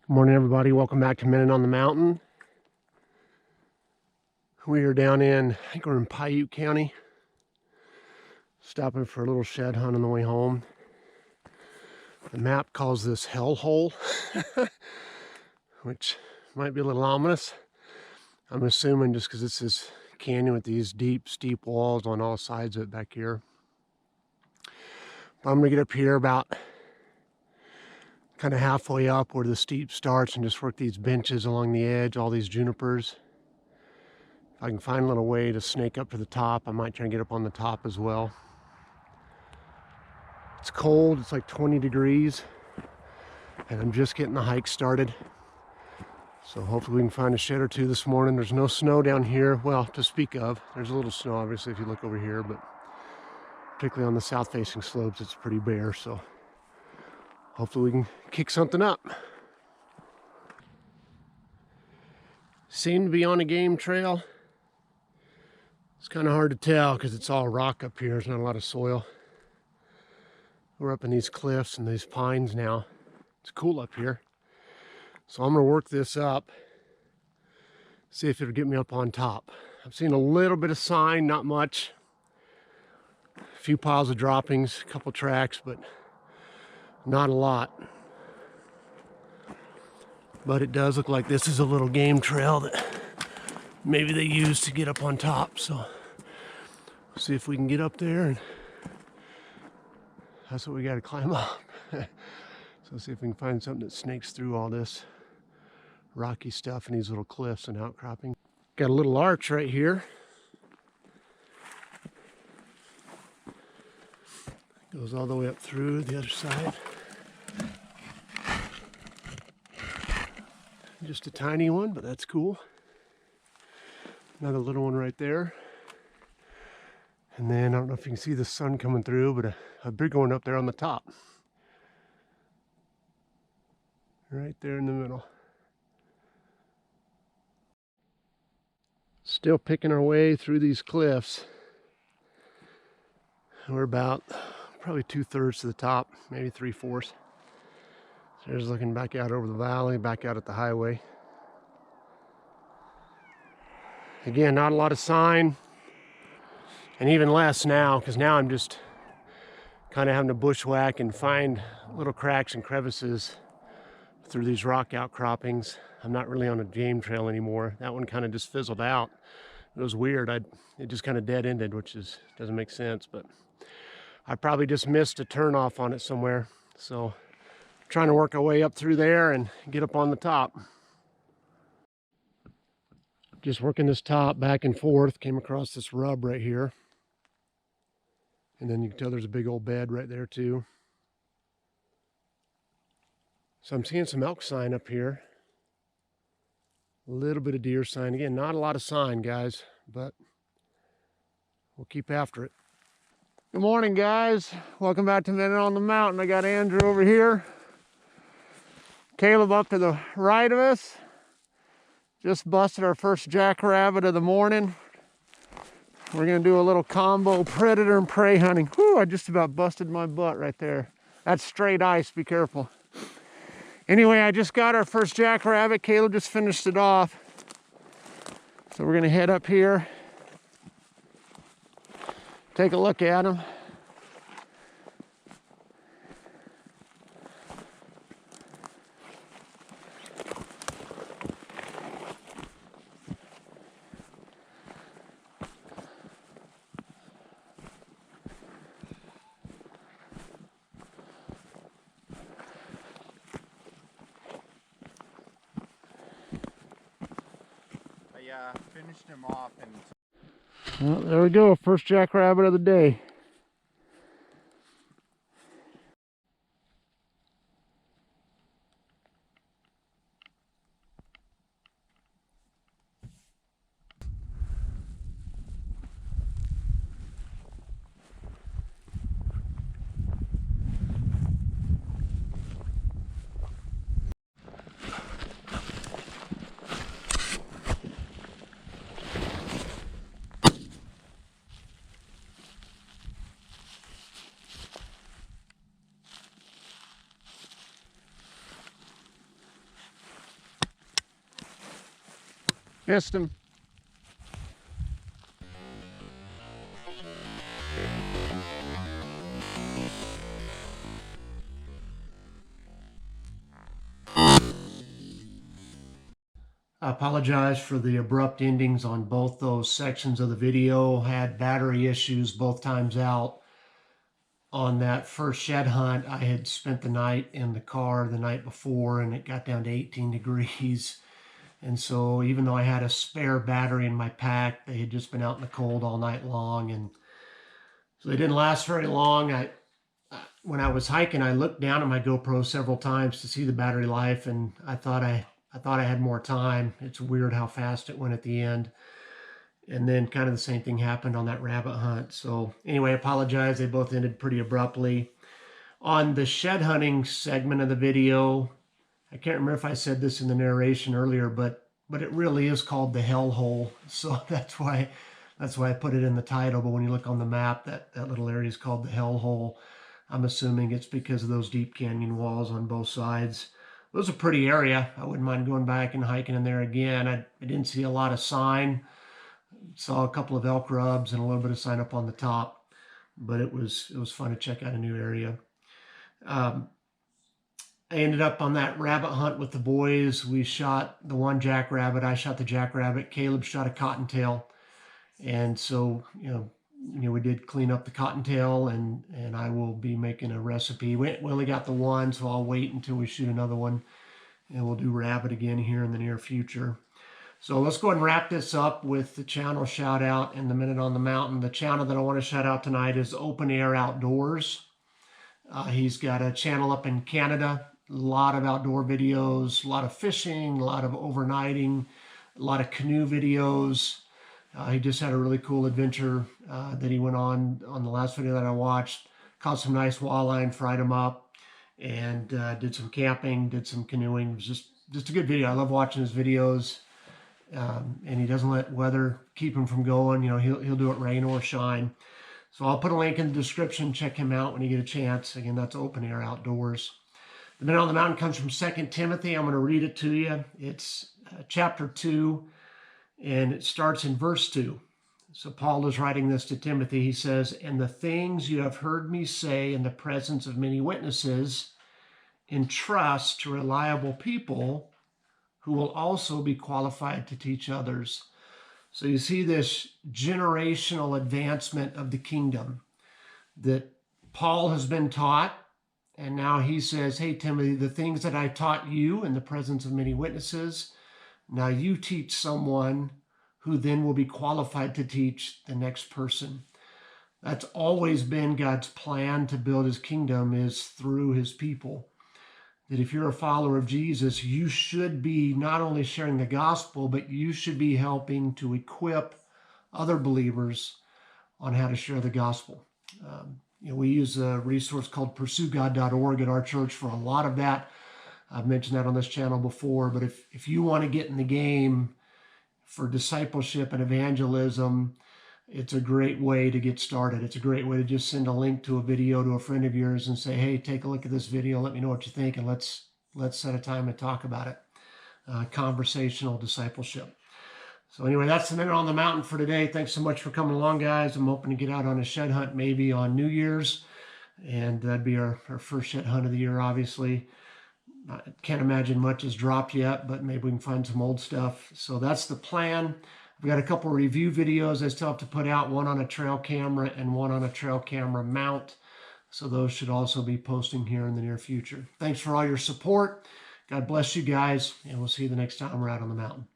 Good morning, everybody. Welcome back to Minute on the Mountain. We are down in, I think we're in Piute County, stopping for a little shed hunt on the way home. The map calls this Hell Hole, which might be a little ominous. I'm assuming just because it's this canyon with these deep, steep walls on all sides of it back here. But I'm going to get up here about kind of halfway up where the steep starts and just work these benches along the edge, all these junipers. If I can find a little way to snake up to the top, I might try and get up on the top as well. It's cold, it's like 20 degrees, and I'm just getting the hike started. So hopefully we can find a shed or two this morning. There's no snow down here, well, to speak of. There's a little snow, obviously, if you look over here, but particularly on the south-facing slopes, it's pretty bare, so hopefully we can kick something up. Seem to be on a game trail. It's kind of hard to tell because it's all rock up here. There's not a lot of soil. We're up in these cliffs and these pines now. It's cool up here. So I'm going to work this up, see if it'll get me up on top. I've seen a little bit of sign, not much. A few piles of droppings, a couple tracks, but not a lot. But it does look like this is a little game trail that maybe they use to get up on top. So we'll see if we can get up there, and that's what we got to climb up. So see if we can find something that snakes through all this rocky stuff and these little cliffs and outcropping. Got a little arch right here. Goes all the way up through the other side. Just a tiny one, but that's cool. Another little one right there. And then I don't know if you can see the sun coming through, but a big one up there on the top. Right there in the middle. Still picking our way through these cliffs. We're about probably 2/3 to the top, maybe 3/4. So there's looking back out over the valley, back out at the highway. Again, not a lot of sign, and even less now, because now I'm just kind of having to bushwhack and find little cracks and crevices through these rock outcroppings. I'm not really on a game trail anymore. That one kind of just fizzled out. It was weird. It just kind of dead-ended, which doesn't make sense, but I probably just missed a turnoff on it somewhere. So I'm trying to work our way up through there and get up on the top. Just working this top back and forth, came across this rub right here. And then you can tell there's a big old bed right there too. So I'm seeing some elk sign up here. A little bit of deer sign. Again, not a lot of sign, guys, but we'll keep after it. Good morning, guys. Welcome back to Minute on the Mountain. I got Andrew over here. Caleb up to the right of us. Just busted our first jackrabbit of the morning. We're gonna do a little combo predator and prey hunting. Whew, I just about busted my butt right there. That's straight ice, be careful. Anyway, I just got our first jackrabbit. Caleb just finished it off. So we're gonna head up here, take a look at him. Finished him off and Well, there we go, first jackrabbit of the day. Missed him. I apologize for the abrupt endings on both those sections of the video. Had battery issues both times out. On that first shed hunt, I had spent the night in the car the night before, and it got down to 18 degrees. And so even though I had a spare battery in my pack, they had just been out in the cold all night long, and so they didn't last very long. When I was hiking, I looked down at my GoPro several times to see the battery life, and I thought I had more time. It's weird how fast it went at the end. And then kind of the same thing happened on that rabbit hunt. So anyway, I apologize. They both ended pretty abruptly. On the shed hunting segment of the video, I can't remember if I said this in the narration earlier, but it really is called the Hell Hole. So that's why I put it in the title. But when you look on the map, that little area is called the Hell Hole. I'm assuming it's because of those deep canyon walls on both sides. It was a pretty area. I wouldn't mind going back and hiking in there again. I didn't see a lot of sign. Saw a couple of elk rubs and a little bit of sign up on the top, but it was fun to check out a new area. I ended up on that rabbit hunt with the boys. We shot the one jackrabbit. I shot the jackrabbit. Caleb shot a cottontail, and so we did clean up the cottontail, and I will be making a recipe. We only got the one, so I'll wait until we shoot another one, and we'll do rabbit again here in the near future. So let's go ahead and wrap this up with the channel shout out and the Minute on the Mountain. The channel that I want to shout out tonight is Open Air Outdoors. He's got a channel up in Canada, a lot of outdoor videos, a lot of fishing, a lot of overnighting, a lot of canoe videos. He just had a really cool adventure that he went on the last video that I watched. Caught some nice walleye and fried them up, and did some camping, did some canoeing. It was just a good video. I love watching his videos. And he doesn't let weather keep him from going. He'll do it rain or shine. So I'll put a link in the description. Check him out when you get a chance. Again, that's Open Air Outdoors. The Minute on the Mountain comes from 2 Timothy. I'm going to read it to you. It's chapter 2, and it starts in verse 2. So Paul is writing this to Timothy. He says, "And the things you have heard me say in the presence of many witnesses, entrust to reliable people who will also be qualified to teach others." So you see this generational advancement of the kingdom that Paul has been taught, and now he says, hey, Timothy, the things that I taught you in the presence of many witnesses, now you teach someone who then will be qualified to teach the next person. That's always been God's plan to build his kingdom, is through his people. That if you're a follower of Jesus, you should be not only sharing the gospel, but you should be helping to equip other believers on how to share the gospel. We use a resource called pursuegod.org at our church for a lot of that. I've mentioned that on this channel before, but if you want to get in the game for discipleship and evangelism, it's a great way to get started. It's a great way to just send a link to a video to a friend of yours and say, hey, take a look at this video. Let me know what you think, and let's set a time and talk about it. Conversational discipleship. So anyway, that's the Minute on the Mountain for today. Thanks so much for coming along, guys. I'm hoping to get out on a shed hunt maybe on New Year's, and that'd be our first shed hunt of the year, obviously. I can't imagine much has dropped yet, but maybe we can find some old stuff. So that's the plan. We've got a couple review videos I still have to put out, one on a trail camera and one on a trail camera mount. So those should also be posting here in the near future. Thanks for all your support. God bless you guys, and we'll see you the next time we're out on the mountain.